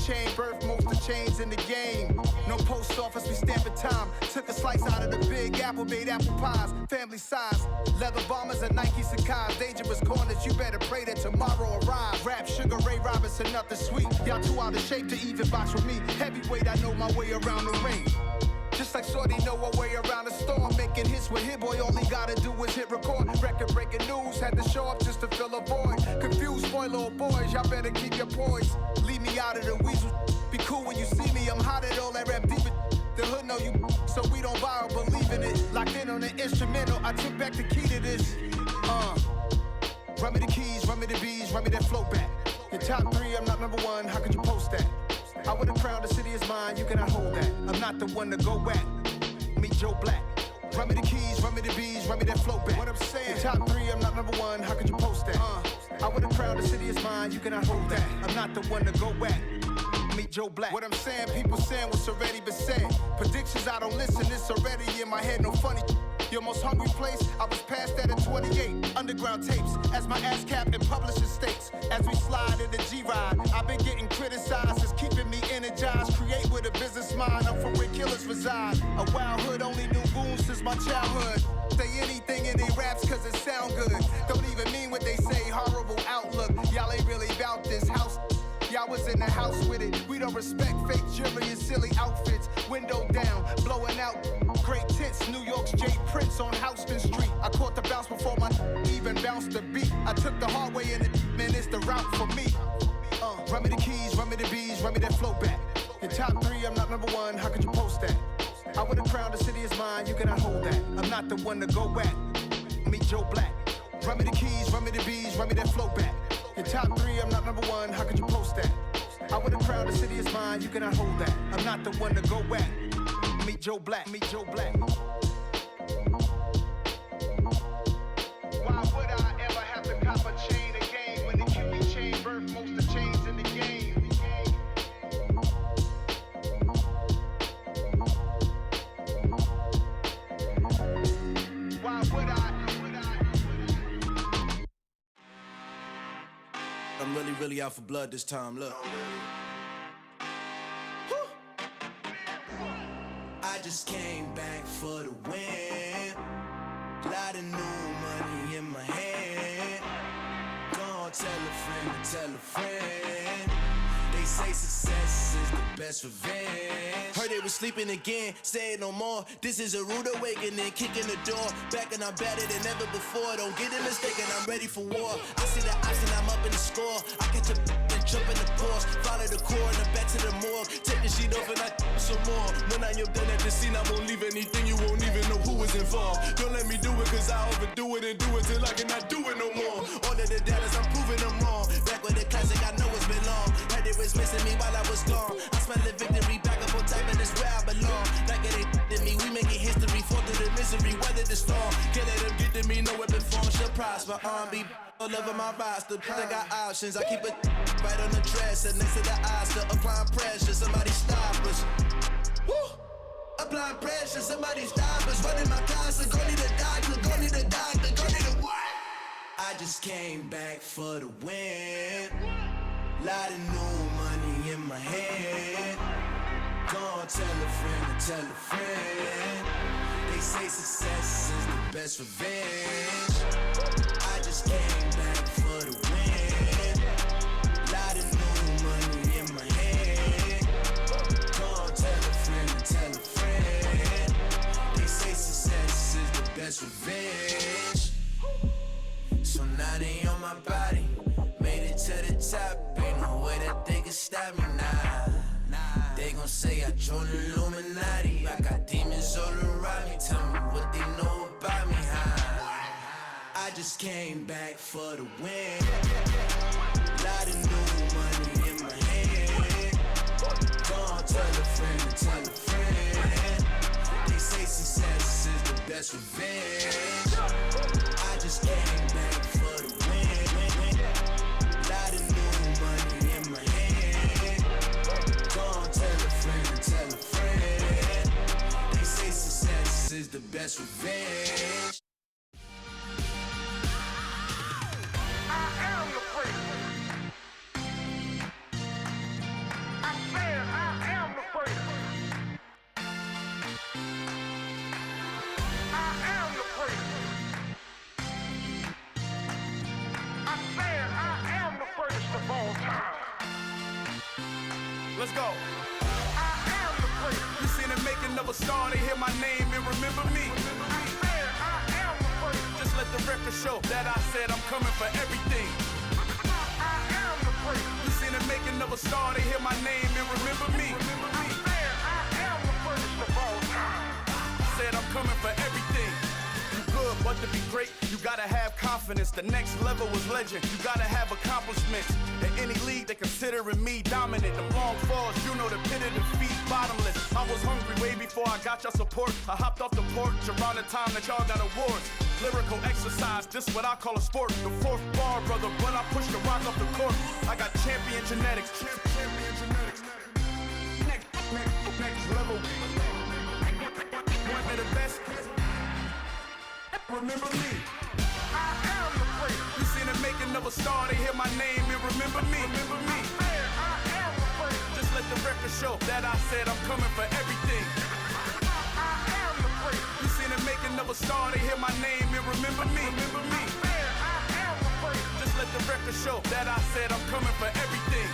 chain, birth most of chains in the game. No post office, we stamping time. Took a slice out of the Big Apple, made apple pies, family size. Leather bombers and Nike Sacai's. Dangerous corners, you better pray that tomorrow arrives. Rap, Sugar Ray Robinson, nothing sweet. Y'all too out of shape to even box with me. Heavyweight, I know my way around the ring. Just like Shorty know her way around the storm. Making hits with Hit Boy, all he gotta do is hit record. Record breaking news, had to show up just to fill a void. Confused boy, little boys, y'all better keep your poise. Leave me out of the weasel. Be cool when you see me, I'm hot at all that rap deep. The hood know you, so we don't borrow, believe in it. Locked in on the instrumental, I took back the key to this. Run me the keys, run me the bees, run me that flow back. Your top 3, I'm not number 1, how could you post that? I would've crowned the city is mine, you cannot hold that. I'm not the one to go back. Meet Joe Black. Run me the keys, run me the bees, run me that flow back. What I'm saying, your top 3, I'm not number 1, how could you post that? I would've crowned the city is mine, you cannot hold that. I'm not the one to go back. Meet Joe Black. What I'm saying, people saying what's already been said. Predictions, I don't listen, it's already in my head, no funny. Your most hungry place, I was past that at 28. Underground tapes, as my ass cap in publishing states. As we slide in the G-Ride, I've been getting criticized, it's keeping me energized. Create with a business mind, I'm from where killers reside. A wild hood, only knew goons since my childhood. Say anything in they raps cause it sound good. Don't even mean what they say, horrible outlook. Y'all ain't really about this house. Y'all was in the house with it. We don't respect fake jewelry and silly outfits. Window down, blowing out great tits. New York's J. Prince on Houston Street. I caught the bounce before my even bounced the beat. I took the hard way in it, man, it's the route for me. Run me the keys, run me the bees, run me that flow back. Your top 3, I'm not number 1, how could you post that? I would've crowned the city is mine, you cannot hold that. I'm not the one to go back. Meet Joe Black. Run me the keys, run me the bees, run me that flow back. Your top 3, I'm not number 1, how could you post that? I would've crowned the city is mine, you cannot hold that. I'm not the one to go back. Meet Joe Black, meet Joe Black. Why would I ever have to cop a chain again when the QB chain birth most of chains in the game? Why would I? I'm really out for blood this time, look. I just came back for the win. Lot of new money in my hand. Gonna tell a friend to tell a friend. They say success is the best revenge. Heard they was sleeping again, say it no more. This is a rude awakening, kicking the door. Back and I'm better than ever before. Don't get it mistaken, I'm ready for war. I see the option, I'm up in the score. I catch a and jump in the course. Follow the core and then back to the morgue. Take the sheet off and I some more. When I am done at the scene, I won't leave anything. You won't even know who was involved. Don't let me do it cause I overdo it and do it till I cannot do it no more. All of the doubters, I'm proving them wrong. Back with the classic, I know it's been long. Heard it was missing me while I was gone. I smell the victory back up on top and it's where I belong. Like it ain't to me, we making history. Fall through the misery, weather the storm. Can't let them get to me, no weapon form shall prosper. Be all over my roster, I got options. I keep it right on the dresser, next to the Oscar. Applying pressure, somebody stop us. Woo! Applying pressure, somebody stop us. Running my closet, go need a doctor, go need a doctor, go need a what? I just came back for the win. Lot of new money in my hand. Gonna tell a friend to tell a friend. They say success is the best revenge. I just came back for the win. Lot of new money in my hand. Gonna tell a friend to tell a friend. They say success is the best revenge. So now they on my body. Made it to the top. Ain't no way that they can stop me now. They gon' say I joined the Illuminati. I got demons all around me. Tell me what they know about me, huh? I just came back for the win. Lot of new money in my hand. Gonna tell a friend to tell a friend. They say success is the best revenge. I just came back for the win. Lot of new money in my hand. Gonna tell a friend to tell a friend. They say success is the best revenge. I am the prince. I let's go. I am the place. You seen the making of a star, they hear my name and remember me. I am the place. Just let the record show that I said I'm coming for everything. I am the place. You seen the making of a star, they hear my name and remember me. I am the first of all time. Said I'm coming for everything. You good, but to be great, you gotta have confidence. The next level was legend. You gotta have accomplishments. In any league, they considering me dominant. The long falls, you know the pit of defeat, bottomless. I was hungry way before I got your support. I hopped off the porch around the time that y'all got awards. Lyrical exercise, this what I call a sport. The fourth bar, brother, but I pushed the rock off the court. I got champion genetics. Champion genetics. Next level. One of the best. Remember me. I am the place. You seen the making of a star, they hear my name and remember me. Remember me. I am the place. Just let the record show that I said I'm coming for everything. I am the place. You seen the making of a star, they hear my name and remember me. Remember me. I am the place. Just let the record show that I said I'm coming for everything.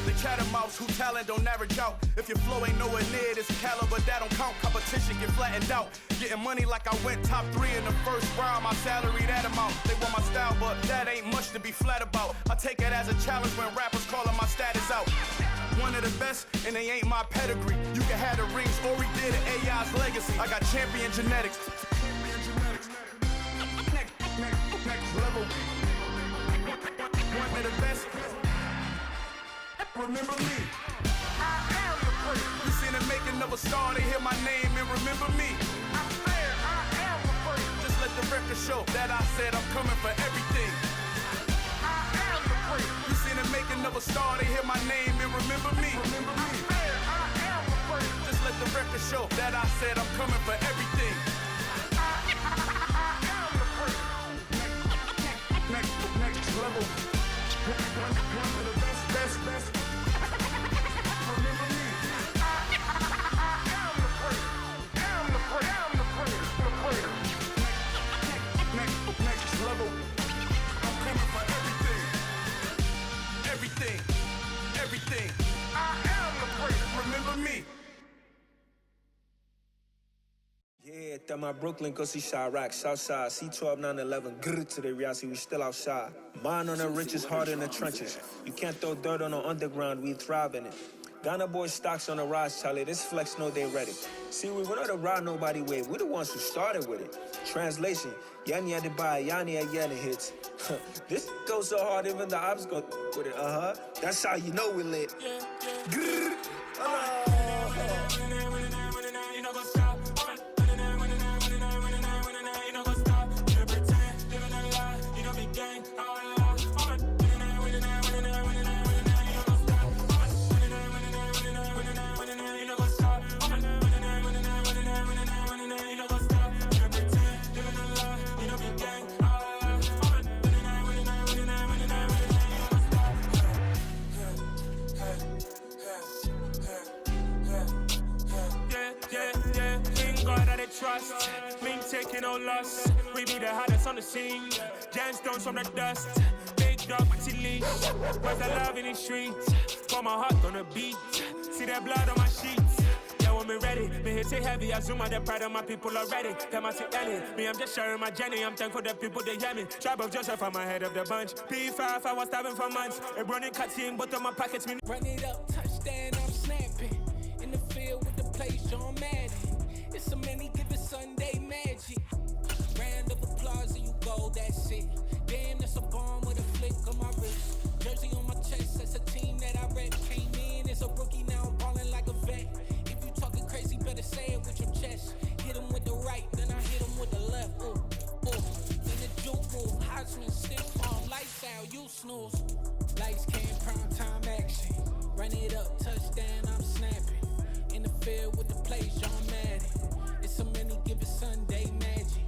The chattermouths who talent don't average out. If your flow ain't nowhere near this caliber, that don't count. Competition get flattened out. Getting money like I went top 3 in the first round. My salary that amount. They want my style, but that ain't much to be flat about. I take it as a challenge when rappers calling my status out. One of the best, and they ain't my pedigree. You can have the rings, or we did it, AI's legacy. I got champion genetics. Champion genetics. Next level. One of the best. Remember me. I am the place. You seen the making of a star, they hear my name and remember me. I said I am the place. Just let the record show that I said I'm coming for everything. I am the place. You seen the making of a star, they hear my name and remember me. Remember me. I said I am the place. Just let the record show that I said I'm coming for everything. I am the place. Next level. One of the best. Everything. I am the place. Remember me. Yeah, that my Brooklyn, go see Chirac, Southside, C12, 911, grr to the reality, we still outside. Mine on the riches, hard in the trenches. You can't throw dirt on the underground, we thrive in it. Ghana boys stocks on the rise, Charlie, this flex know they ready. See, we not the ride nobody wave, we the ones who started with it. Translation, Yani had to buy, Yani had Yanni hits. This goes so hard, even the ops go with it, That's how you know we lit. Grrr. Trust, mean taking no loss. We be the hottest on the scene. Gemstones from the dust. Big dog, pretty leash. Where's the love in the streets? Got my heart on the beat. See that blood on my sheets. Yeah, when me ready, me hit it heavy. I zoom out the pride of my people already. Them I see Ellie. Me, I'm just sharing my journey. I'm thankful the people they hear me. Tribe of Joseph, I'm ahead of the bunch. P5, I was starving for months. A running cutscene, but on my pockets, me. Run it up, touchdown, I'm snapping. In the field with the place, John Madden. It's so many, give it Sunday magic. Round of applause and you go, that's it. Damn, that's a bomb with a flick on my wrist. Jersey on my chest, that's a team that I rep. Came in as a rookie, now I'm ballin' like a vet. If you talking crazy, better say it with your chest. Hit him with the right, then I hit him with the left. Ooh, ooh. Then the juke move, Hodgman, stiff arm, lights out, you snooze. Lights came, prime time action. Run it up, touchdown, I'm snapping. In the field with the place, John Madden. It's so many, give it Sunday magic.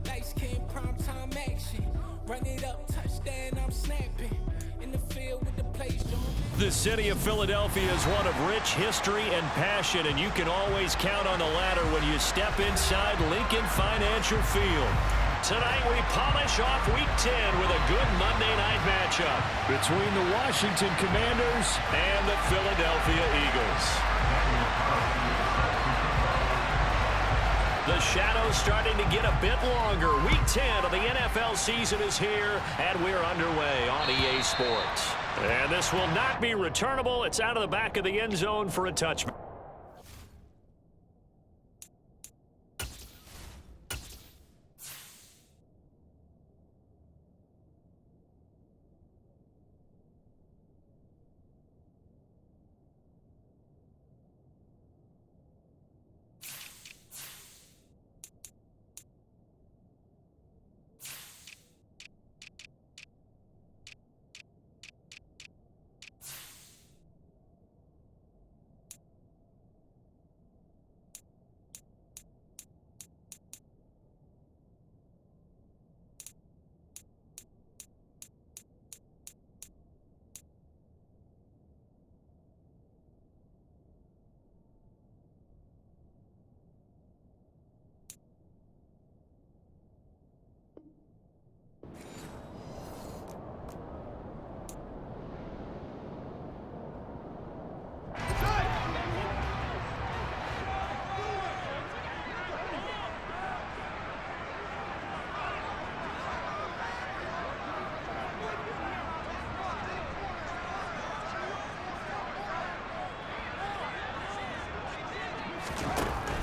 Lights came, prime time action. Run it up, touchdown, I'm snapping. In the field with the place, John Madden. The city of Philadelphia is one of rich history and passion, and you can always count on the latter when you step inside Lincoln Financial Field. Tonight we polish off Week 10 with a good Monday night matchup between the Washington Commanders and the Philadelphia Eagles. The shadow's starting to get a bit longer. Week 10 of the NFL season is here, and we're underway on EA Sports. And this will not be returnable. It's out of the back of the end zone for a touchback.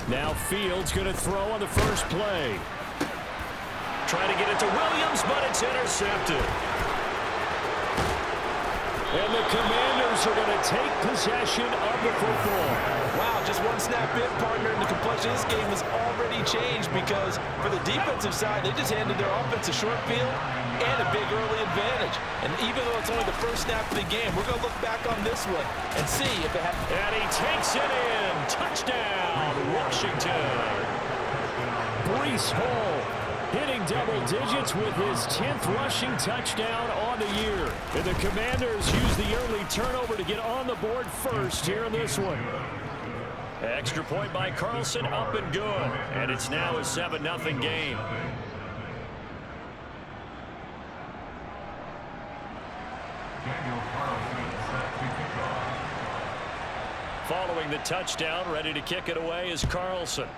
Now Fields going to throw on the first play. Trying to get it to Williams, but it's intercepted. And the Commanders are going to take possession of the football. Wow, just one snap in, partner, and the complexion of this game has already changed because for the defensive side, they just handed their offense a short field and a big early advantage. And even though it's only the first snap of the game, we're going to look back on this one and see if it has... And he takes it in. Touchdown, Washington. Breece Hall hitting double digits with his 10th rushing touchdown on the year. And the Commanders use the early turnover to get on the board first here in this one. Extra point by Carlson, up and good. And it's now a 7-0 game. Following the touchdown, ready to kick it away is Carlson.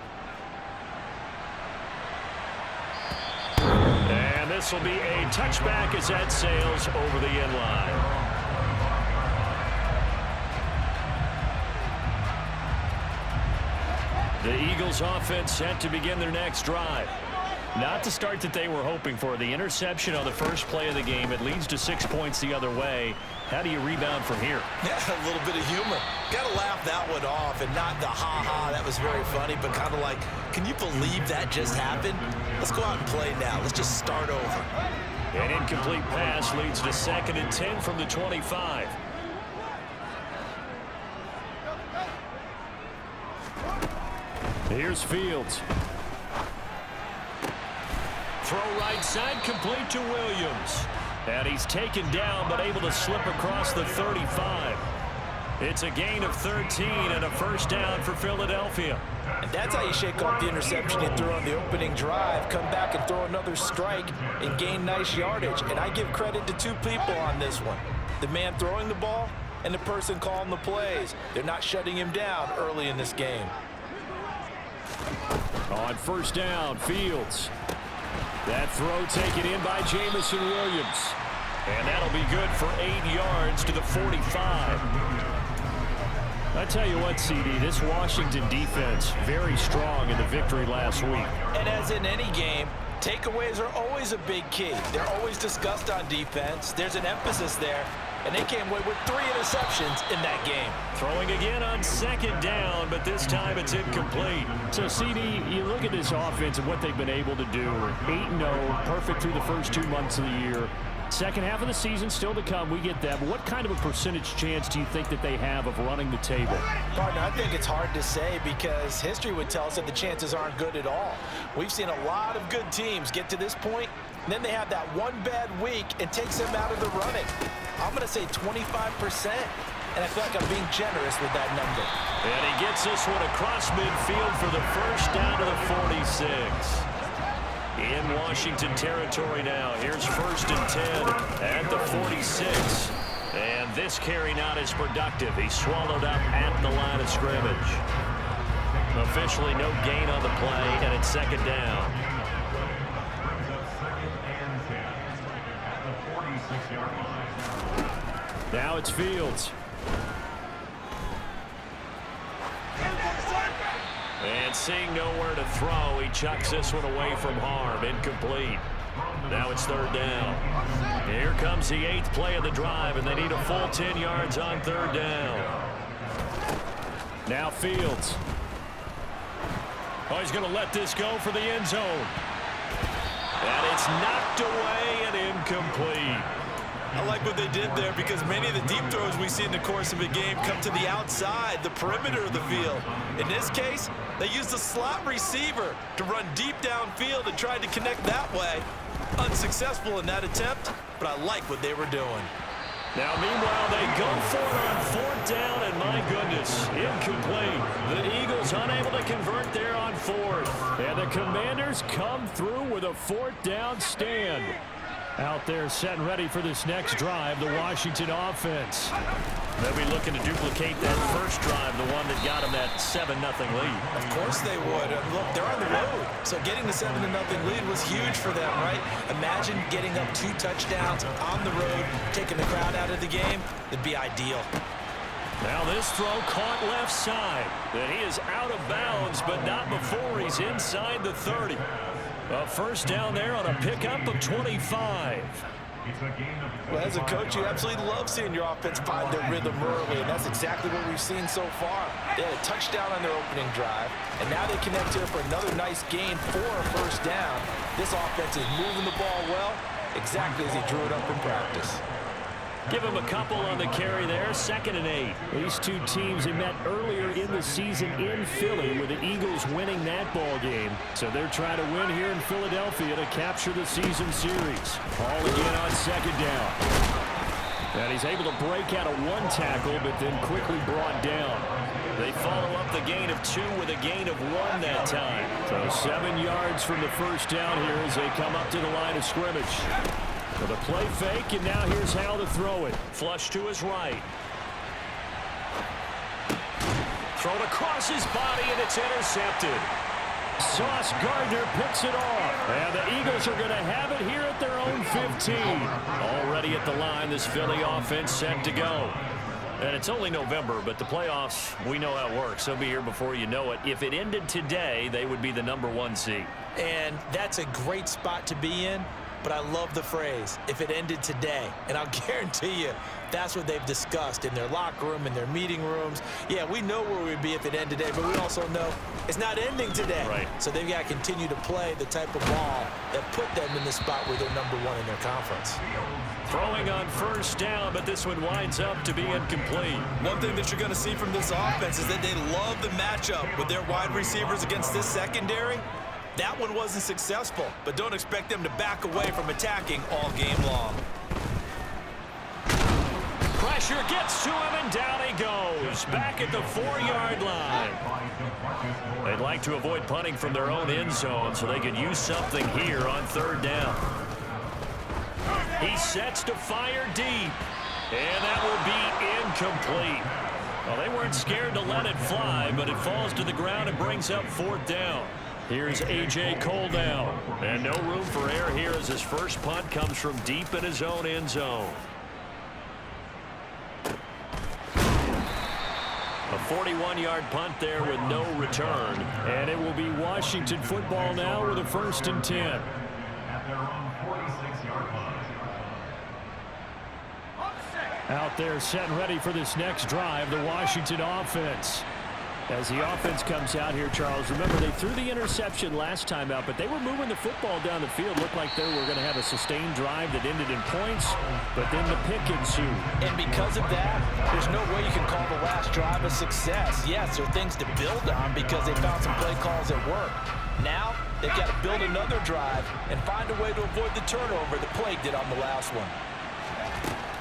And this will be a touchback as that sails over the end line. The Eagles offense set to begin their next drive. Not the start that they were hoping for. The interception on the first play of the game. It leads to 6 points the other way. How do you rebound from here? Yeah, a little bit of humor. Got to laugh that one off and not the ha-ha. That was very funny, but kind of like, can you believe that just happened? Let's go out and play now. Let's just start over. An incomplete pass leads to 2nd and 10 from the 25. Here's Fields. Throw right side, complete to Williams. And he's taken down, but able to slip across the 35. It's a gain of 13 and a first down for Philadelphia. And that's how you shake off the interception you threw on the opening drive. Come back and throw another strike and gain nice yardage. And I give credit to two people on this one. The man throwing the ball and the person calling the plays. They're not shutting him down early in this game. On first down, Fields. That throw taken in by Jamison Williams. And that'll be good for 8 yards to the 45. I tell you what, CD, this Washington defense, very strong in the victory last week. And as in any game, takeaways are always a big key. They're always discussed on defense. There's an emphasis there. And they came away with 3 interceptions in that game. Throwing again on 2nd down, but this time it's incomplete. So, CD, you look at this offense and what they've been able to do. 8-0, perfect through the first 2 months of the year. Second half of the season still to come. We get that. But what kind of a percentage chance do you think that they have of running the table? Partner, I think it's hard to say because history would tell us that the chances aren't good at all. We've seen a lot of good teams get to this point, and then they have that one bad week and takes them out of the running. I'm going to say 25%, and I feel like I'm being generous with that number. And he gets this one across midfield for the first down to the 46. In Washington territory now. Here's 1st and 10 at the 46. And this carry not as productive. He's swallowed up at the line of scrimmage. Officially no gain on the play, and it's 2nd down. Now it's Fields. And seeing nowhere to throw, he chucks this one away from harm. Incomplete. Now it's 3rd down. Here comes the 8th play of the drive, and they need a full 10 yards on 3rd down. Now Fields. Oh, he's going to let this go for the end zone. And it's knocked away and incomplete. I like what they did there because many of the deep throws we see in the course of a game come to the outside, the perimeter of the field. In this case, they used a slot receiver to run deep downfield and tried to connect that way. Unsuccessful in that attempt, but I like what they were doing. Now, meanwhile, they go for it on 4th down, and my goodness, incomplete. The Eagles unable to convert there on 4th. And the Commanders come through with a 4th down stand. Out there set and ready for this next drive, the Washington offense. They'll be looking to duplicate that first drive, the one that got them that 7-0 lead. Of course they would. Look, they're on the road, so getting the 7-0 lead was huge for them, right? Imagine getting up 2 touchdowns on the road, taking the crowd out of the game. It'd be ideal. Now this throw caught left side. And he is out of bounds, but not before he's inside the 30. A 1st down there on a pickup of 25. Well, as a coach, you absolutely love seeing your offense find their rhythm early, and that's exactly what we've seen so far. They had a touchdown on their opening drive, and now they connect here for another nice gain for a 1st down. This offense is moving the ball well, exactly as he drew it up in practice. Give him a couple on the carry there, 2nd and 8. These two teams have met earlier in the season in Philly with the Eagles winning that ball game. So they're trying to win here in Philadelphia to capture the season series. Ball again on 2nd down. And he's able to break out of 1 tackle, but then quickly brought down. They follow up the gain of 2 with a gain of 1 that time. So 7 yards from the 1st down here as they come up to the line of scrimmage. With a play fake, and now here's how to throw it. Flush to his right. Thrown across his body, and it's intercepted. Sauce Gardner picks it off. And the Eagles are going to have it here at their own 15. Already at the line, this Philly offense set to go. And it's only November, but the playoffs, we know how it works. They'll be here before you know it. If it ended today, they would be the #1 seed. And that's a great spot to be in. But I love the phrase, if it ended today. And I'll guarantee you, that's what they've discussed in their locker room, in their meeting rooms. Yeah, we know where we'd be if it ended today, but we also know it's not ending today. Right. So they've got to continue to play the type of ball that put them in the spot where they're #1 in their conference. Throwing on 1st down, but this one winds up to be incomplete. One thing that you're going to see from this offense is that they love the matchup with their wide receivers against this secondary. That one wasn't successful, but don't expect them to back away from attacking all game long. Pressure gets to him, and down he goes. Back at the 4-yard line. They'd like to avoid punting from their own end zone so they could use something here on 3rd down. He sets to fire deep, and that will be incomplete. Well, they weren't scared to let it fly, but it falls to the ground and brings up 4th down. Here's A.J. Cole down. And no room for error here as his first punt comes from deep in his own end zone. A 41-yard punt there with no return. And it will be Washington football now with a 1st and 10. At their own 46-yard line. Out there set and ready for this next drive, the Washington offense. As the offense comes out here, Charles, remember they threw the interception last time out, but they were moving the football down the field. Looked like they were going to have a sustained drive that ended in points, but then the pick ensued. And because of that, there's no way you can call the last drive a success. Yes, there are things to build on because they found some play calls that worked. Now, they've got to build another drive and find a way to avoid the turnover the play did on the last one.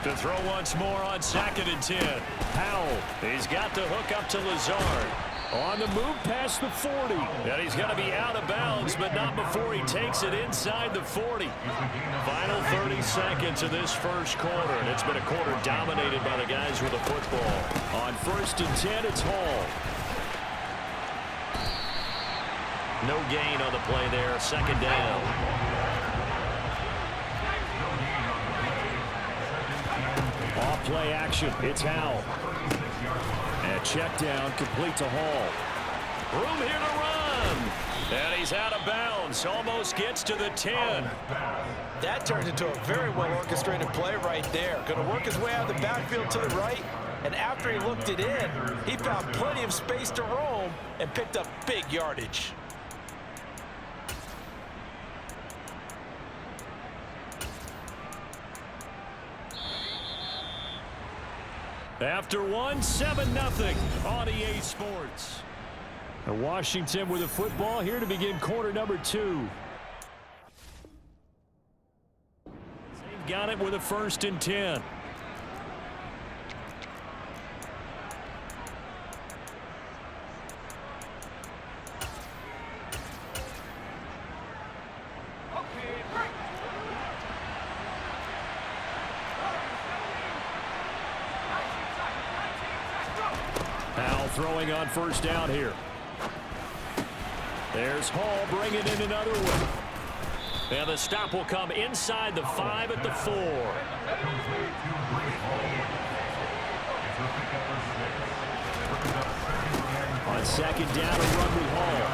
To throw once more on 2nd and 10. Powell, he's got the hook up to Lazard. On the move past the 40. And he's going to be out of bounds, but not before he takes it inside the 40. Final 30 seconds of this first quarter, and it's been a quarter dominated by the guys with the football. On 1st and 10, it's Hall. No gain on the play there. 2nd down. Off play action. It's Howell. And check down, complete to Hall. Room here to run. And he's out of bounds. Almost gets to the 10. That turned into a very well-orchestrated play right there. Going to work his way out of the backfield to the right. And after he looked it in, he found plenty of space to roam and picked up big yardage. After one, 7-0 on EA Sports. And Washington with the football here to begin quarter number 2. They've got it with a 1st and 10. Throwing on 1st down here. There's Hall bringing in another one. And the stop will come inside the 5 at the 4. On 2nd down, a run with Hall.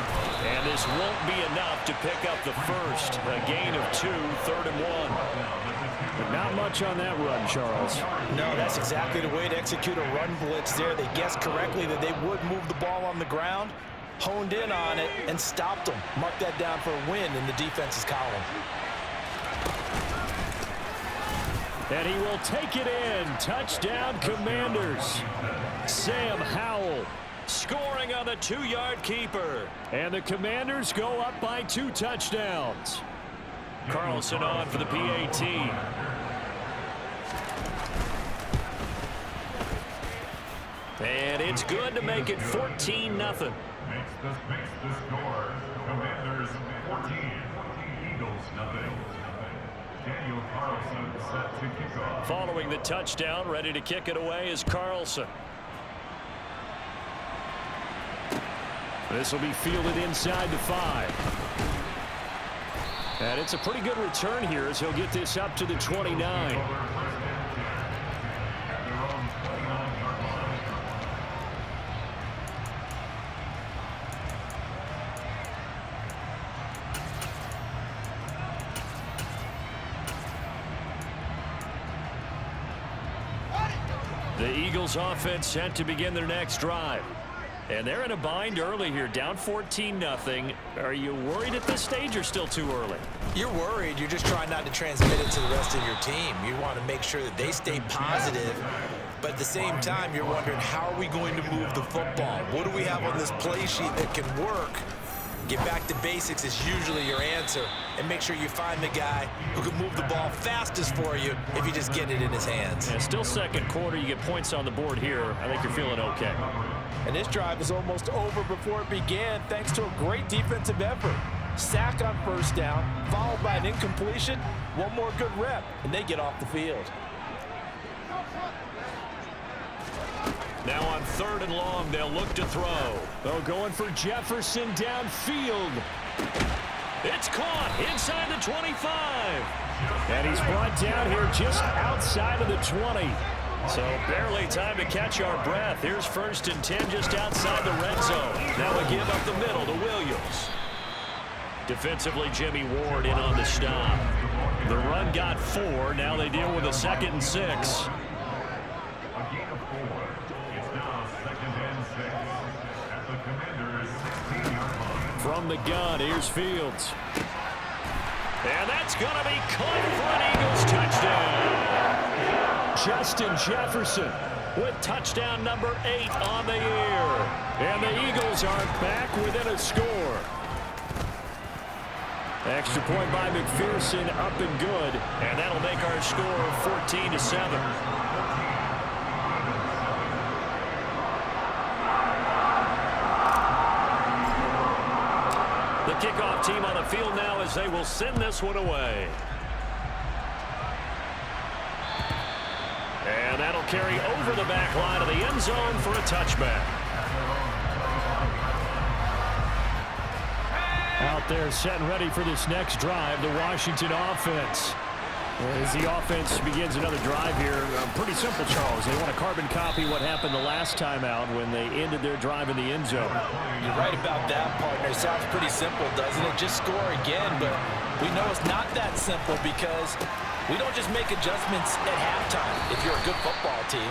And this won't be enough to pick up the first. A gain of 2, 3rd and 1. But not much on that run, Charles. No, that's exactly the way to execute a run blitz there. They guessed correctly that they would move the ball on the ground, honed in on it, and stopped them. Mark that down for a win in the defense's column. And he will take it in. Touchdown, Commanders. Sam Howell scoring on the 2-yard keeper. And the Commanders go up by 2 touchdowns. Carlson on for the PAT. And it's good to make it 14-0. Makes the score. Commanders 14, Eagles nothing. Daniel Carlson set to kick off. Following the touchdown, ready to kick it away is Carlson. This will be fielded inside the 5. And it's a pretty good return here as he'll get this up to the 29. The Eagles offense set to begin their next drive. And they're in a bind early here, down 14-0. Are you worried at this stage or still too early? You're worried. You're just trying not to transmit it to the rest of your team. You want to make sure that they stay positive. But at the same time, you're wondering, how are we going to move the football? What do we have on this play sheet that can work? Get back to basics is usually your answer. And make sure you find the guy who can move the ball fastest for you if you just get it in his hands. And still 2nd quarter. You get points on the board here. I think you're feeling okay. And this drive is almost over before it began thanks to a great defensive effort. Sack on 1st down, followed by an incompletion. One more good rep, and they get off the field. Now on 3rd and long, they'll look to throw. They're going for Jefferson downfield. It's caught inside the 25. And he's brought down here just outside of the 20. So barely time to catch our breath. Here's 1st and 10 just outside the red zone. Now we give up the middle to Williams. Defensively, Jimmy Ward in on the stop. The run got 4. Now they deal with a 2nd and 6. A gain of 4. It's now 2nd and 6 at the Commanders' 16-yard line. From the gun, here's Fields. And that's going to be caught for an Eagles touchdown. Justin Jefferson with touchdown number 8 on the year. And the Eagles are back within a score. Extra point by McPherson, up and good. And that'll make our score 14-7. The kickoff team on the field now as they will send this one away. And that'll carry over the back line of the end zone for a touchback. Out there set and ready for this next drive, the Washington offense. As the offense begins another drive here, pretty simple, Charles. They want to carbon copy what happened the last time out when they ended their drive in the end zone. You're right about that, partner. It sounds pretty simple, doesn't it? Just score again, but we know it's not that simple because we don't just make adjustments at halftime if you're a good football team.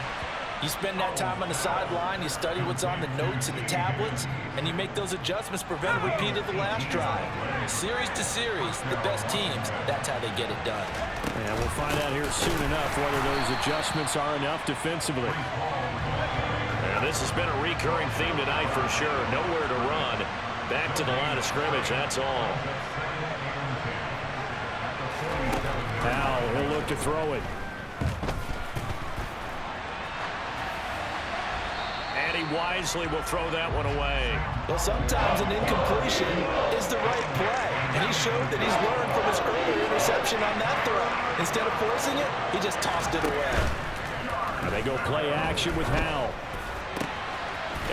You spend that time on the sideline, you study what's on the notes and the tablets, and you make those adjustments, prevent a repeat of the last drive. Series to series, the best teams, that's how they get it done. And we'll find out here soon enough whether those adjustments are enough defensively. And this has been a recurring theme tonight for sure. Nowhere to run. Back to the line of scrimmage, that's all. Now he'll look to throw it. And he wisely will throw that one away. Well, sometimes an incompletion is the right play. And he showed that he's learned from his earlier interception on that throw. Instead of forcing it, he just tossed it away. And they go play action with Howell.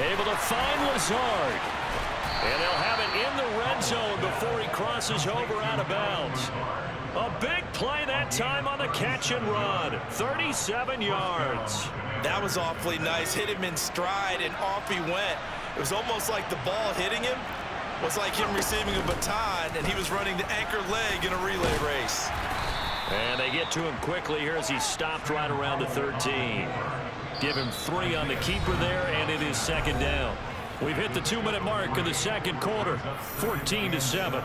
Able to find Lazard. And they'll have it in the red zone before he crosses over out of bounds. A big play that time on the catch and run. 37 yards. That was awfully nice. Hit him in stride, and off he went. It was almost like the ball hitting him was like him receiving a baton, and he was running the anchor leg in a relay race. And they get to him quickly here as he stopped right around the 13. Give him 3 on the keeper there, and it is second down. We've hit the 2-minute mark in the second quarter, 14-7.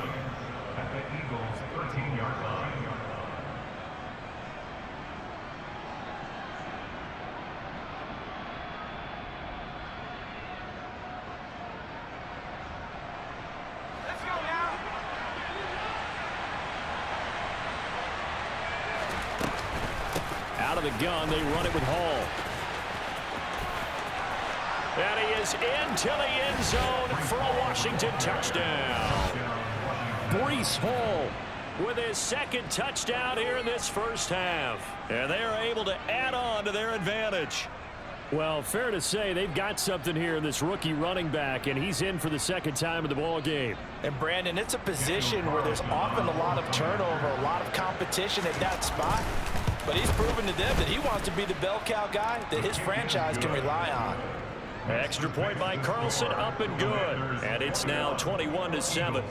Out of the gun, they run it with Hall. And he is into the end zone for a Washington touchdown. Breece Hall with his second touchdown here in this first half. And they are able to add on to their advantage. Well, fair to say they've got something here in this rookie running back, and he's in for the second time in the ball game. And, Brandon, it's a position where there's often a lot of turnover, a lot of competition at that spot. But he's proven to them that he wants to be the bell cow guy that his franchise can rely on. Extra point by Carlson, up and good. And it's now 21-7.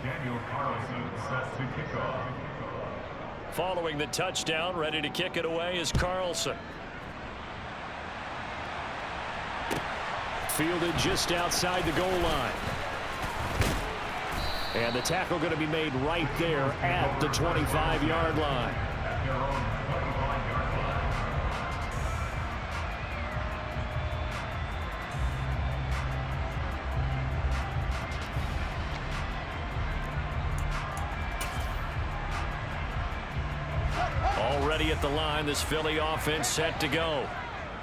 Daniel Carlson sets to kick off. Following the touchdown, ready to kick it away is Carlson. Fielded just outside the goal line. And the tackle going to be made right there at the 25-yard line. At their own 25-yard line. Already at the line, this Philly offense set to go.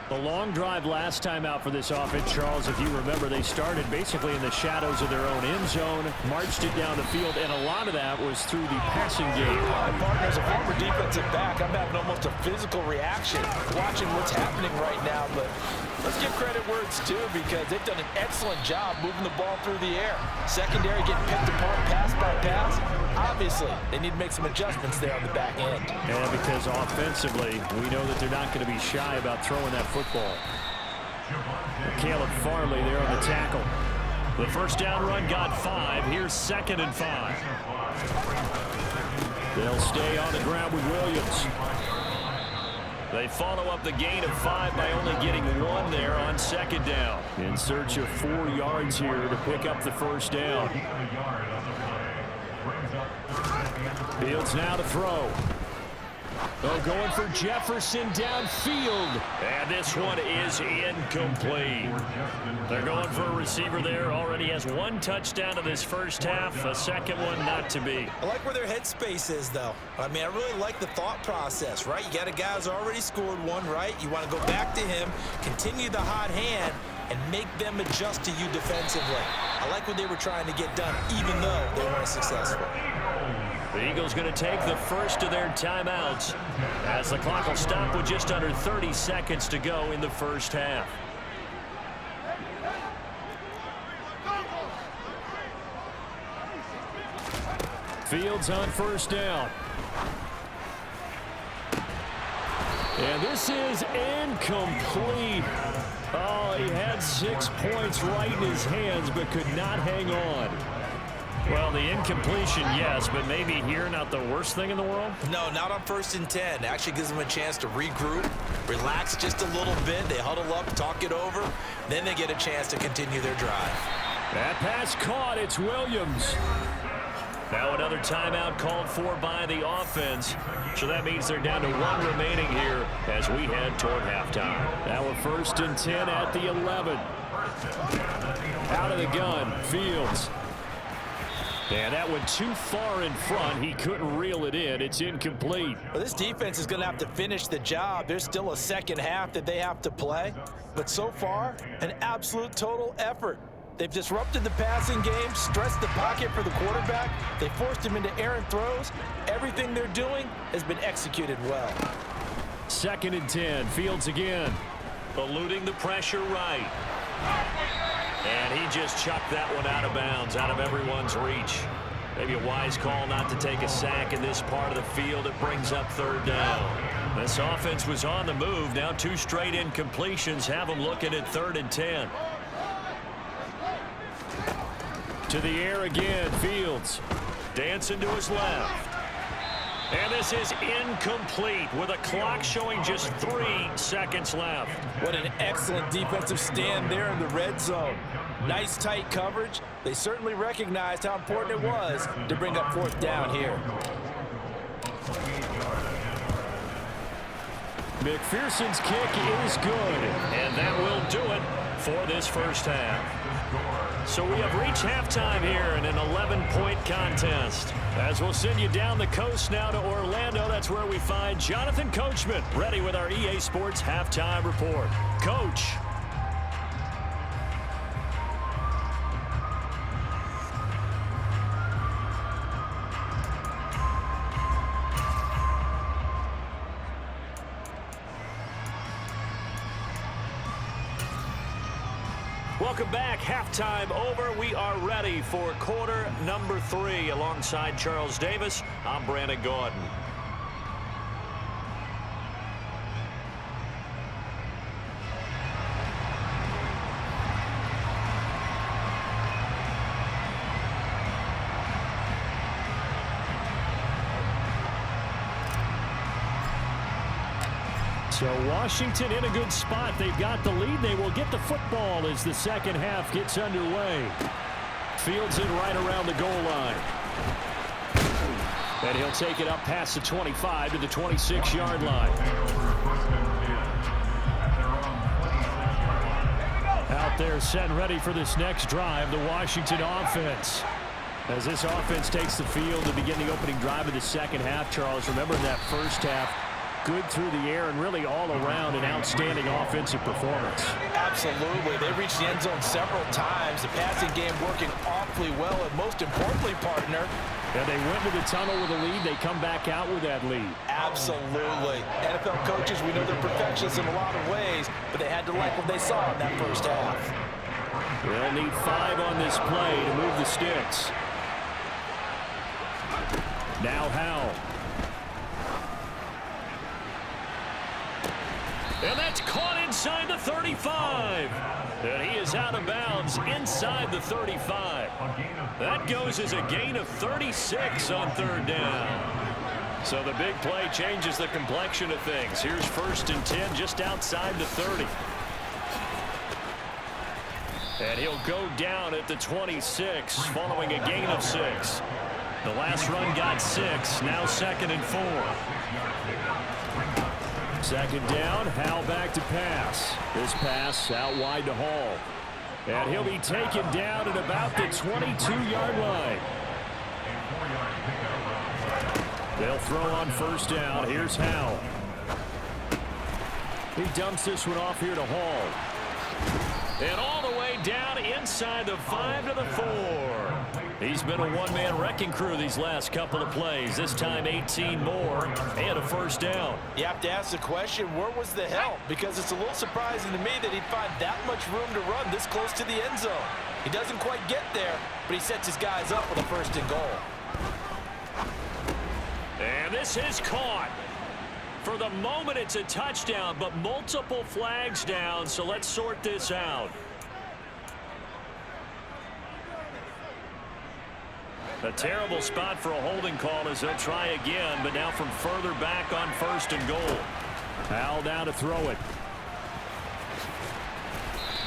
The long drive last time out for this offense, Charles, if you remember, they started basically in the shadows of their own end zone, marched it down the field, and a lot of that was through the passing game. My partner, as a former defensive back, I'm having almost a physical reaction watching what's happening right now. But let's give credit where it's due because they've done an excellent job moving the ball through the air. Secondary getting picked apart pass by pass. Obviously, they need to make some adjustments there on the back end. And because offensively, we know that they're not going to be shy about throwing that football. Caleb Farley there on the tackle. The first down run got 5. Here's 2nd and 5. They'll stay on the ground with Williams. They follow up the gain of 5 by only getting 1 there on 2nd down. In search of 4 yards here to pick up the first down. Brings up Fields now to throw. Oh, going for Jefferson downfield. And this one is incomplete. They're going for a receiver there. Already has one touchdown in this first half. A second one not to be. I like where their headspace is, though. I mean, I really like the thought process, right? You got a guy who's already scored one, right? You want to go back to him, continue the hot hand, and make them adjust to you defensively. I like what they were trying to get done, even though they weren't successful. The Eagles going to take the first of their timeouts as the clock will stop with just under 30 seconds to go in the first half. Fields on first down. And this is incomplete. Oh, he had 6 points right in his hands but could not hang on. Well, the incompletion, yes, but maybe here not the worst thing in the world? No, not on 1st and 10. Actually gives them a chance to regroup, relax just a little bit. They huddle up, talk it over. Then they get a chance to continue their drive. That pass caught. It's Williams. Now another timeout called for by the offense. So that means they're down to 1 remaining here as we head toward halftime. Now we're 1st and 10 at the 11. Out of the gun, Fields. And that went too far in front. He couldn't reel it in. It's incomplete. Well, this defense is going to have to finish the job. There's still a second half that they have to play. But so far, an absolute total effort. They've disrupted the passing game, stressed the pocket for the quarterback. They forced him into errant throws. Everything they're doing has been executed well. 2nd and 10. Fields again. Eluding the pressure right. And he just chucked that one out of bounds, out of everyone's reach. Maybe a wise call not to take a sack in this part of the field. It brings up 3rd down. This offense was on the move. Now 2 straight incompletions have them looking at 3rd and 10. To the air again, Fields. Dancing to his left. And this is incomplete with a clock showing just 3 seconds left. What an excellent defensive stand there in the red zone. Nice tight coverage. They certainly recognized how important it was to bring up 4th down here. McPherson's kick is good. And that will do it for this first half. So we have reached halftime here in an 11-point contest. As we'll send you down the coast now to Orlando, that's where we find Jonathan Coachman, ready with our EA Sports Halftime Report. Coach. Welcome back. Halftime over. We are ready for quarter number 3. Alongside Charles Davis, I'm Brandon Gordon. So Washington in a good spot. They've got the lead. They will get the football as the second half gets underway. Fields it right around the goal line. And he'll take it up past the 25 to the 26-yard line. Out there set and ready for this next drive, the Washington offense. As this offense takes the field to begin the opening drive of the second half, Charles, remember in that first half, good through the air and really all around an outstanding offensive performance. Absolutely. They reached the end zone several times. The passing game working awfully well, and most importantly, partner, and they went to the tunnel with a lead. They come back out with that lead. Absolutely. NFL coaches, we know they're perfectionists in a lot of ways, but they had to like what they saw in that first half. They'll need 5 on this play to move the sticks. Now Howell. And that's caught inside the 35. And he is out of bounds inside the 35. That goes as a gain of 36 on 3rd down. So the big play changes the complexion of things. Here's 1st and 10 just outside the 30. And he'll go down at the 26 following a gain of 6. The last run got 6. Now 2nd and 4. Second down, Howell back to pass. This pass out wide to Hall. And he'll be taken down at about the 22-yard line. They'll throw on first down. Here's Howell. He dumps this one off here to Hall. And all the way down inside the 5 to the 4. He's been a one-man wrecking crew these last couple of plays. This time 18 more and a first down. You have to ask the question, where was the help? Because it's a little surprising to me that he'd find that much room to run this close to the end zone. He doesn't quite get there, but he sets his guys up with a first and goal. And this is caught. For the moment, it's a touchdown, but multiple flags down, so let's sort this out. A terrible spot for a holding call as they'll try again, but now from further back on first and goal. Howell down to throw it.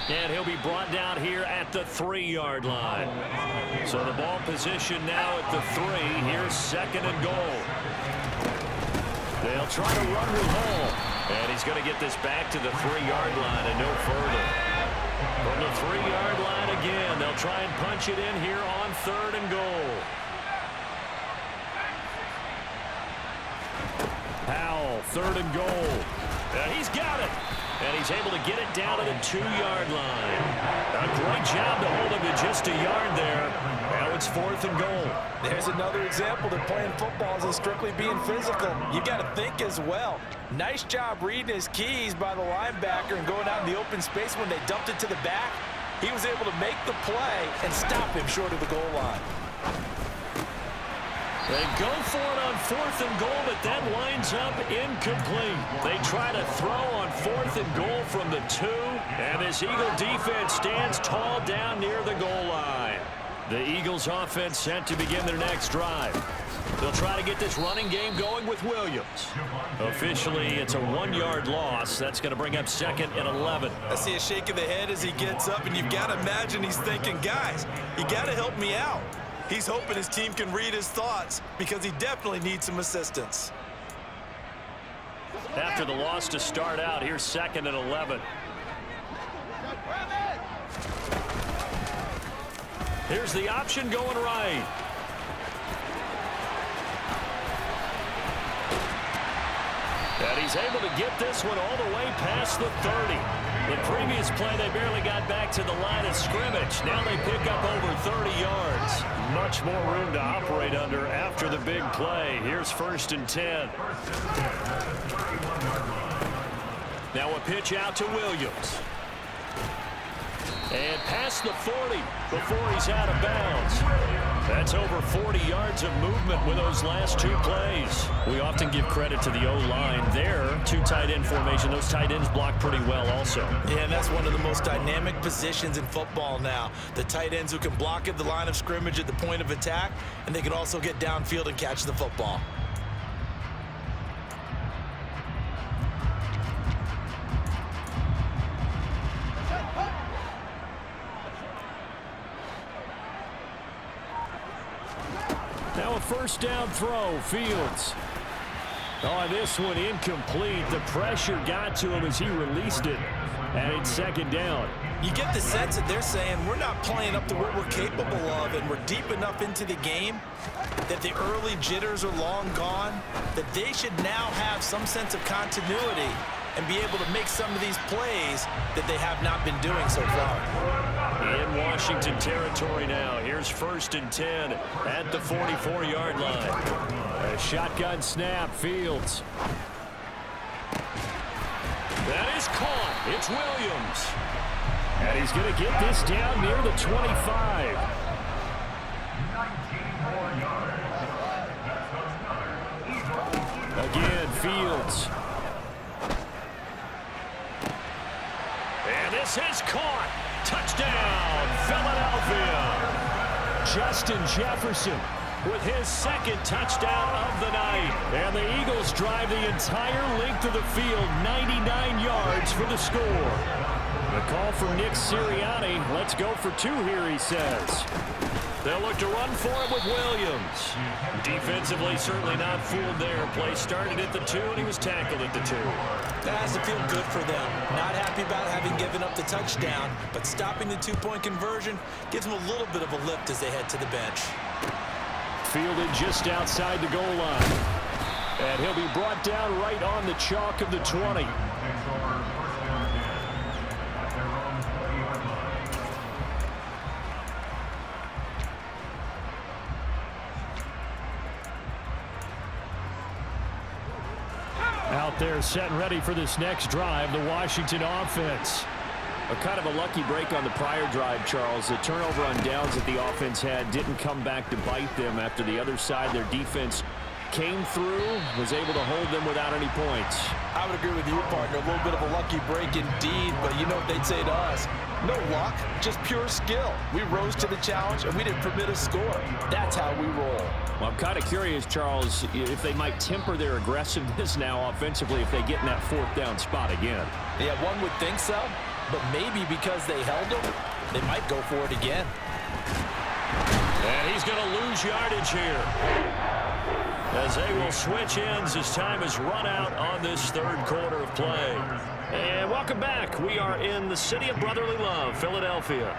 And he'll be brought down here at the 3-yard line. So the ball position now at the 3. Here's second and goal. They'll try to run with Hall. And he's going to get this back to the 3-yard line and no further. From the 3-yard line again, they'll try and punch it in here on third and goal. Howell, third and goal. He's got it. And he's able to get it down to the 2-yard line. A great job to hold him to just a yard there. Now it's fourth and goal. There's another example that playing football isn't strictly being physical. You've got to think as well. Nice job reading his keys by the linebacker and going out in the open space when they dumped it to the back. He was able to make the play and stop him short of the goal line. They go for it on fourth and goal, but that winds up incomplete. They try to throw on fourth and goal from the 2, and this Eagle defense stands tall down near the goal line. The Eagles offense set to begin their next drive. They'll try to get this running game going with Williams. Officially, it's a 1-yard loss. That's going to bring up second and 11. I see a shake of the head as he gets up, and you've got to imagine he's thinking, guys, you got to help me out. He's hoping his team can read his thoughts because he definitely needs some assistance. After the loss to start out, here's second and 11. Here's the option going right. And he's able to get this one all the way past the 30. The previous play, they barely got back to the line of scrimmage. Now they pick up over 30 yards. Much more room to operate under after the big play. Here's first and 10. Now a pitch out to Williams. And past the 40 before he's out of bounds. That's over 40 yards of movement with those last 2 plays. We often give credit to the O-line there. 2 tight end formation. Those tight ends block pretty well also. Yeah, and that's one of the most dynamic positions in football now. The tight ends who can block at the line of scrimmage at the point of attack, and they can also get downfield and catch the football. Now a first down throw, Fields. Oh, this one incomplete. The pressure got to him as he released it. And it's second down. You get the sense that they're saying we're not playing up to what we're capable of, and we're deep enough into the game that the early jitters are long gone, that they should now have some sense of continuity and be able to make some of these plays that they have not been doing so far. In Washington territory now. Here's first and 10 at the 44-yard line. A shotgun snap, Fields. That is caught. It's Williams. And he's going to get this down near the 25. 19 more yards. Again, Fields. And this is caught. Touchdown, Philadelphia. Justin Jefferson with his second touchdown of the night. And the Eagles drive the entire length of the field, 99 yards for the score. The call from Nick Sirianni. Let's go for 2 here, he says. They'll look to run for it with Williams. Defensively, certainly not fooled there. Play started at the 2, and he was tackled at the 2. That has to feel good for them. Not happy about having given up the touchdown, but stopping the 2-point conversion gives them a little bit of a lift as they head to the bench. Fielded just outside the goal line. And he'll be brought down right on the chalk of the 20. Out there set and ready for this next drive, the Washington offense. A kind of a lucky break on the prior drive, Charles. The turnover on downs that the offense had didn't come back to bite them after the other side. Their defense came through, was able to hold them without any points. I would agree with you, partner. A little bit of a lucky break indeed, but you know what they'd say to us? No luck, just pure skill. We rose to the challenge, and we didn't permit a score. That's how we roll. Well, I'm kind of curious, Charles, if they might temper their aggressiveness now offensively if they get in that 4th down spot again. Yeah, one would think so, but maybe because they held them, they might go for it again. And he's going to lose yardage here, as they will switch ends as time has run out on this 3rd quarter of play. And welcome back. We are in the city of brotherly love, Philadelphia.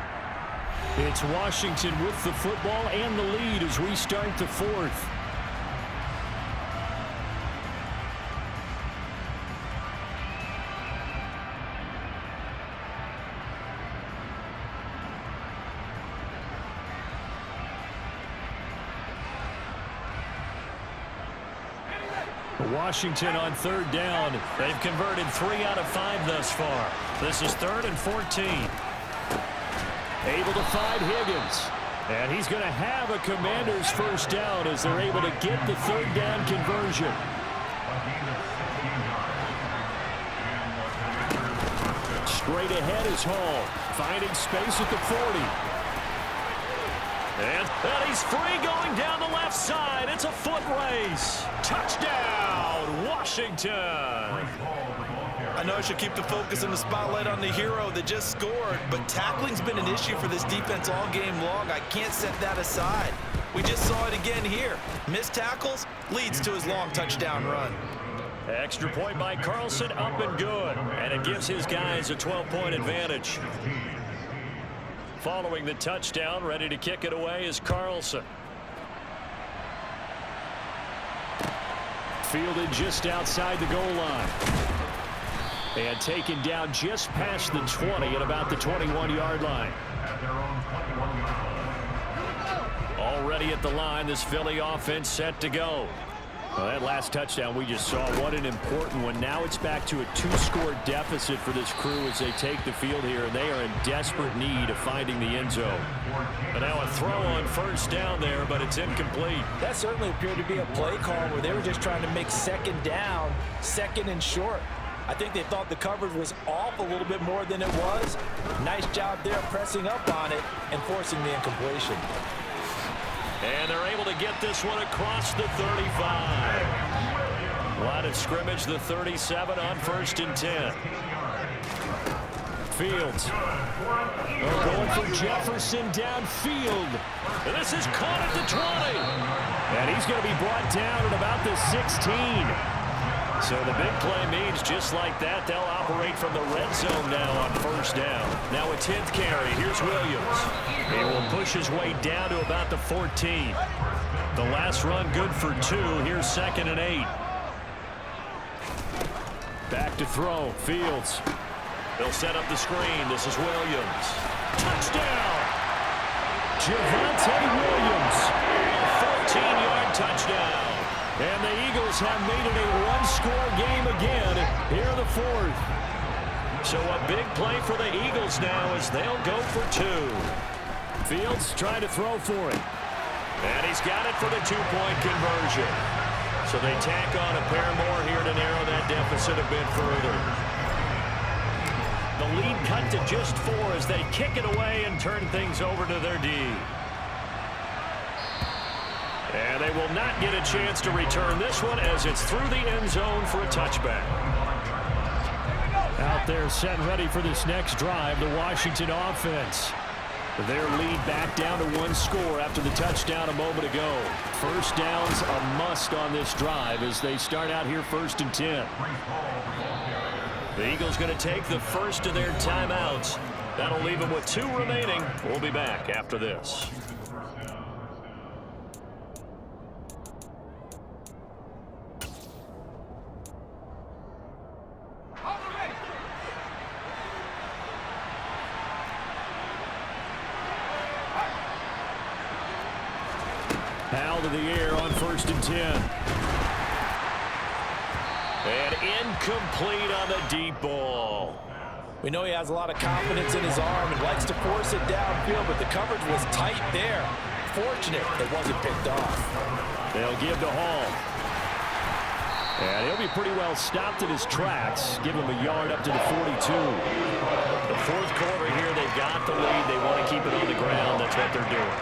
It's Washington with the football and the lead as we start the 4th. Washington on 3rd down. They've converted 3 out of 5 thus far. This is 3rd and 14. Able to find Higgins. And he's going to have a Commanders 1st down as they're able to get the 3rd down conversion. Straight ahead is Hall, finding space at the 40. And he's free going down the left side. It's a foot race. Touchdown, Washington. I know I should keep the focus and the spotlight on the hero that just scored, but tackling's been an issue for this defense all game long. I can't set that aside. We just saw it again here. Missed tackles leads to his long touchdown run. Extra point by Carlson, up and good. And it gives his guys a 12-point advantage. Following the touchdown, ready to kick it away is Carlson. Fielded just outside the goal line. And taken down just past the 20 at about the 21-yard line. Already at the line, this Philly offense set to go. Well, that last touchdown we just saw, what an important one. Now it's back to a 2-score deficit for this crew as they take the field here, and they are in desperate need of finding the end zone. And now a throw on 1st down there, but it's incomplete. That certainly appeared to be a play call where they were just trying to make 2nd down, 2nd and short. I think they thought the coverage was off a little bit more than it was. Nice job there pressing up on it and forcing the incompletion. And they're able to get this one across the 35. Line of scrimmage, the 37 on 1st and 10. Fields. Going for Jefferson downfield. And this is caught at the 20. And he's going to be brought down at about the 16. So the big play means just like that, they'll operate from the red zone now on 1st down. Now a 10th carry. Here's Williams. He will push his way down to about the 14. The last run good for 2. Here's 2nd and 8. Back to throw. Fields. They'll set up the screen. This is Williams. Touchdown! Javonte Williams. 14-yard touchdown. And the Eagles have made it a 1-score game again here in the 4th. So a big play for the Eagles now as they'll go for 2. Fields trying to throw for it. And he's got it for the 2-point conversion. So they tack on a pair more here to narrow that deficit a bit further. The lead cut to just 4 as they kick it away and turn things over to their D. And they will not get a chance to return this one as it's through the end zone for a touchback. Out there set and ready for this next drive, the Washington offense. Their lead back down to 1 score after the touchdown a moment ago. First down's a must on this drive as they start out here 1st and 10. The Eagles going to take the first of their timeouts. That'll leave them with 2 remaining. We'll be back after this. Foul to the air on 1st and 10. And incomplete on the deep ball. We know he has a lot of confidence in his arm and likes to force it downfield, but the coverage was tight there. Fortunate it wasn't picked off. They'll give to Hall. And he'll be pretty well stopped in his tracks. Give him a yard up to the 42. The 4th quarter here, they've got the lead. They want to keep it on the ground. That's what they're doing.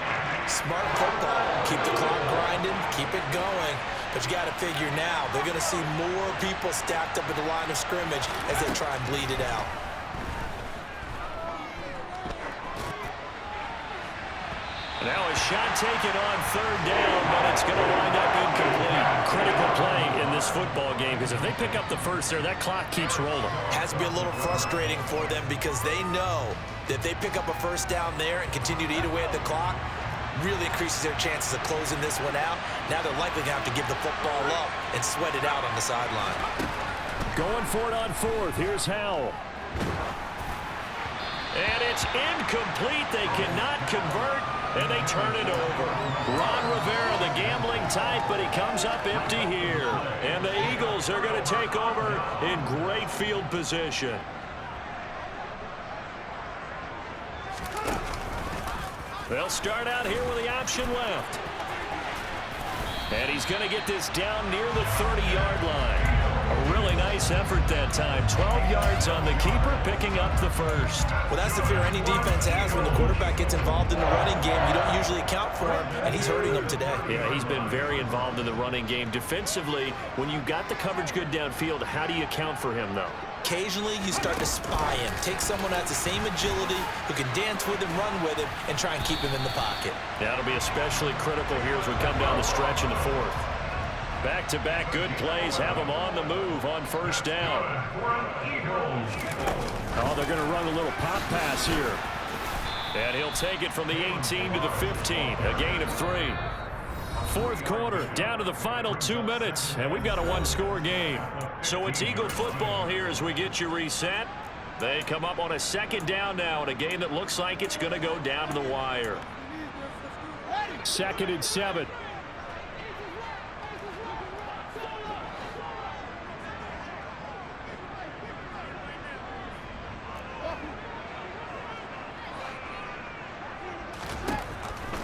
Smart football. Keep the clock grinding. Keep it going. But you got to figure now, they're going to see more people stacked up at the line of scrimmage as they try and bleed it out. Now a shot taken on 3rd down, but it's going to wind up incomplete. Critical play in this football game because if they pick up the first there, that clock keeps rolling. Has to be a little frustrating for them because they know that if they pick up a first down there and continue to eat away at the clock, really increases their chances of closing this one out. Now they're likely going to have to give the football up and sweat it out on the sideline. Going for it on 4th. Here's Howell. And it's incomplete. They cannot convert, and they turn it over. Ron Rivera, the gambling type, but he comes up empty here. And the Eagles are going to take over in great field position. They'll start out here with the option left. And he's going to get this down near the 30-yard line. A really nice effort that time. 12 yards on the keeper, picking up the first. Well, that's the fear any defense has when the quarterback gets involved in the running game. You don't usually account for him, and he's hurting them today. Yeah, he's been very involved in the running game. Defensively, when you got the coverage good downfield, how do you account for him, though? Occasionally, you start to spy him. Take someone that has the same agility, who can dance with him, run with him, and try and keep him in the pocket. That'll be especially critical here as we come down the stretch in the 4th. Back-to-back good plays have them on the move on 1st down. Oh, they're going to run a little pop pass here. And he'll take it from the 18 to the 15, a gain of 3. 4th quarter, down to the final 2 minutes, and we've got a 1-score game. So it's Eagle football here as we get you reset. They come up on a 2nd down now in a game that looks like it's going to go down to the wire. 2nd and 7.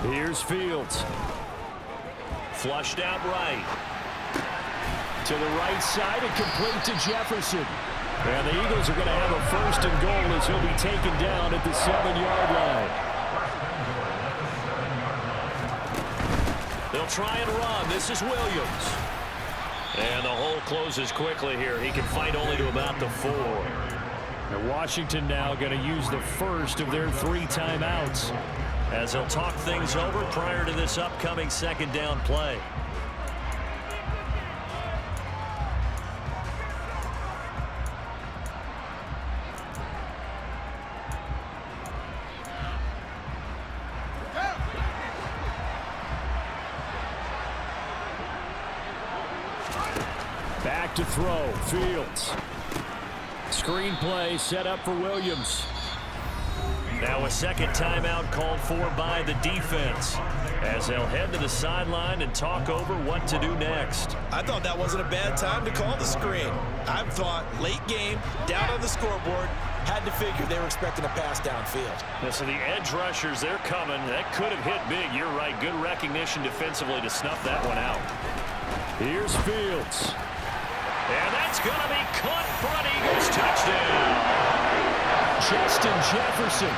Here's Fields. Flushed out right. To the right side and complete to Jefferson. And the Eagles are going to have a 1st and goal as he'll be taken down at the 7-yard line. They'll try and run. This is Williams. And the hole closes quickly here. He can fight only to about the 4. Now Washington now going to use the first of their 3 timeouts as they'll talk things over prior to this upcoming 2nd down play. Back to throw. Fields. Screen play set up for Williams. Now a 2nd timeout called for by the defense as they'll head to the sideline and talk over what to do next. I thought that wasn't a bad time to call the screen. I thought late game, down on the scoreboard, had to figure they were expecting a pass downfield. Now, so the edge rushers, they're coming. That could have hit big. You're right. Good recognition defensively to snuff that one out. Here's Fields. And that's going to be caught for an Eagles touchdown. Justin Jefferson,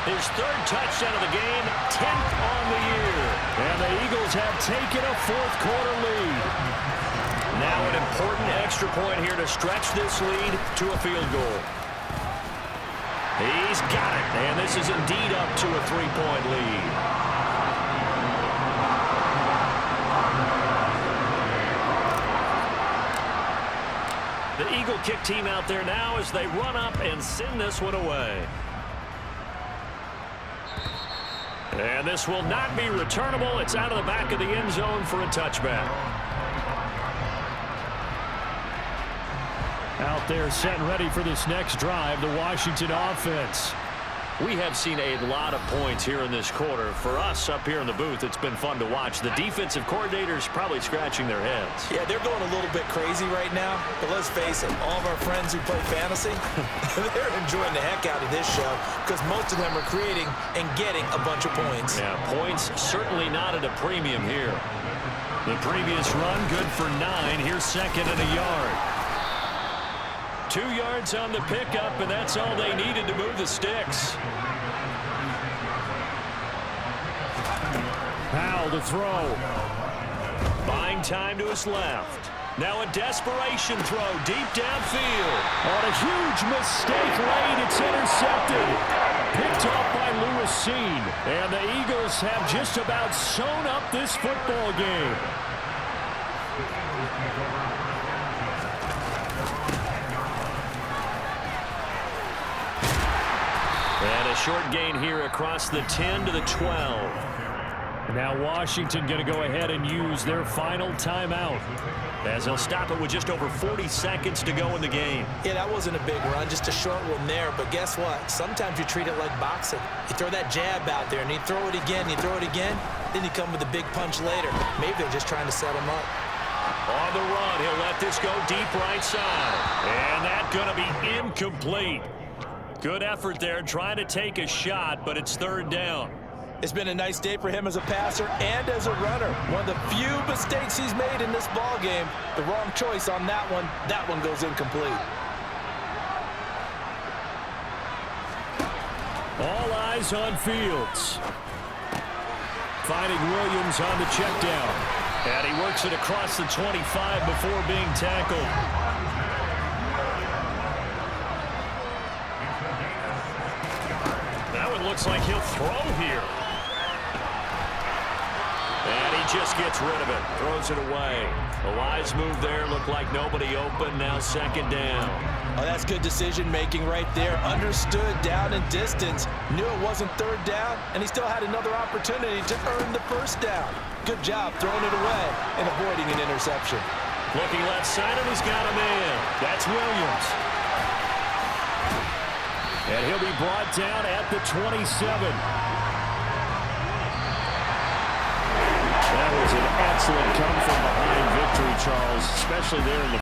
his 3rd touchdown of the game, 10th on the year. And the Eagles have taken a 4th quarter lead. Now an important extra point here to stretch this lead to a field goal. He's got it, and this is indeed up to a 3-point lead. The Eagle kick team out there now as they run up and send this one away. And this will not be returnable. It's out of the back of the end zone for a touchback. Out there set and ready for this next drive, the Washington offense. We have seen a lot of points here in this quarter. For us up here in the booth, it's been fun to watch. The defensive coordinators probably scratching their heads. Yeah, they're going a little bit crazy right now. But let's face it, all of our friends who play fantasy, they're enjoying the heck out of this show because most of them are creating and getting a bunch of points. Yeah, points certainly not at a premium here. The previous run good for 9. Here's second and a yard. 2 yards on the pickup, and that's all they needed to move the sticks. Powell to throw. Buying time to his left. Now a desperation throw deep downfield. On a huge mistake late, it's intercepted. Picked off by Lewis Seen. And the Eagles have just about sewn up this football game. And a short gain here across the 10 to the 12. Now Washington going to go ahead and use their final timeout as they'll stop it with just over 40 seconds to go in the game. Yeah, that wasn't a big run, just a short one there. But guess what? Sometimes you treat it like boxing. You throw that jab out there, and you throw it again, you throw it again, then you come with a big punch later. Maybe they're just trying to set him up. On the run, he'll let this go deep right side. And that's going to be incomplete. Good effort there, trying to take a shot, but it's third down. It's been a nice day for him as a passer and as a runner. One of the few mistakes he's made in this ball game. The wrong choice on that one. That one goes incomplete. All eyes on Fields. Finding Williams on the check down. And he works it across the 25 before being tackled. Looks like he'll throw here. And he just gets rid of it. Throws it away. A wise move there. Looked like nobody open. Now second down. Oh, that's good decision making right there. Understood down and distance. Knew it wasn't third down. And he still had another opportunity to earn the first down. Good job throwing it away and avoiding an interception. Looking left side, and he's got a man. That's Williams. And he'll be brought down at the 27. That was an excellent come from behind victory, Charles, especially there in the